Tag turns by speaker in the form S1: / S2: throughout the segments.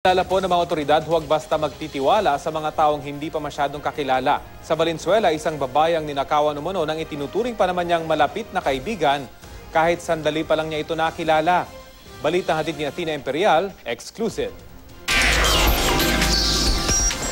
S1: Kilala po ng mga otoridad, huwag basta magtitiwala sa mga taong hindi pa masyadong kakilala. Sa Valenzuela, isang babayang ninakawan umano ng itinuturing pa naman niyang malapit na kaibigan kahit sandali pa lang niya ito nakilala. Balitang hatid ni Athena Imperial, exclusive.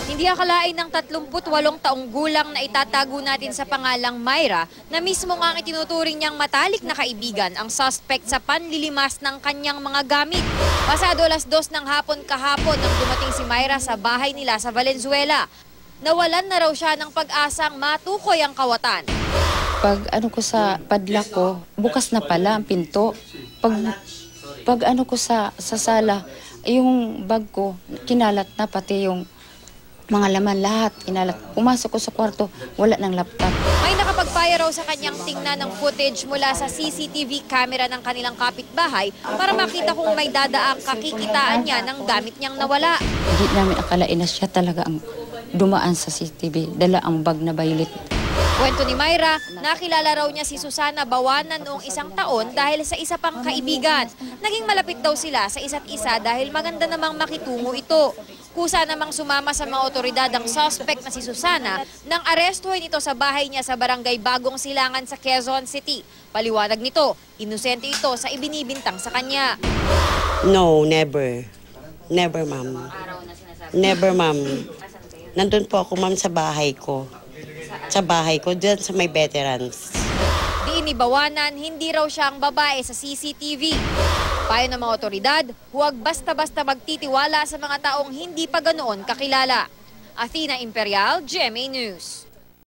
S2: Hindi akalain ng 38 taong gulang na itatago natin sa pangalang Myra na mismo nga ang itinuturing niyang matalik na kaibigan ang suspect sa panlilimas ng kanyang mga gamit. Pasado 2:00 ng hapon kahapon nang dumating si Myra sa bahay nila sa Valenzuela. Nawalan na raw siya ng pag-asang matukoy ang kawatan.
S3: Pag ko sa padlock ko, bukas na pala ang pinto. Pag ko sa sala, yung bag ko, kinalat na pati yung mga laman lahat, kinalat. Pumasok ko sa kwarto, wala ng laptop.
S2: May nakapagpaya raw sa kanyang tingnan ng footage mula sa CCTV camera ng kanilang kapitbahay para makita kung may dadaang kakikitaan niya ng gamit niyang nawala.
S3: Hindi namin akalain na siya talaga ang dumaan sa CCTV, dala ang bag na violet.
S2: Kwento ni Myra, nakilala raw niya si Susana Bawanan noong 1 taon dahil sa isa pang kaibigan. Naging malapit daw sila sa isa't isa dahil maganda namang makitungo ito. Kusa namang sumama sa mga otoridad ang suspect na si Susana nang arestuhin ito sa bahay niya sa barangay Bagong Silangan sa Quezon City. Paliwanag nito, inosente ito sa ibinibintang sa kanya.
S4: No, never. Never, ma'am. Never, ma'am. Nandun po ako, ma'am, sa bahay ko. Sa bahay ko, dyan sa may veterans.
S2: Diin ni Bawanan, hindi raw siya ang babae sa CCTV. Payo ng mga otoridad, huwag basta-basta magtitiwala sa mga taong hindi pa ganoon kakilala. Athena Imperial, GMA News.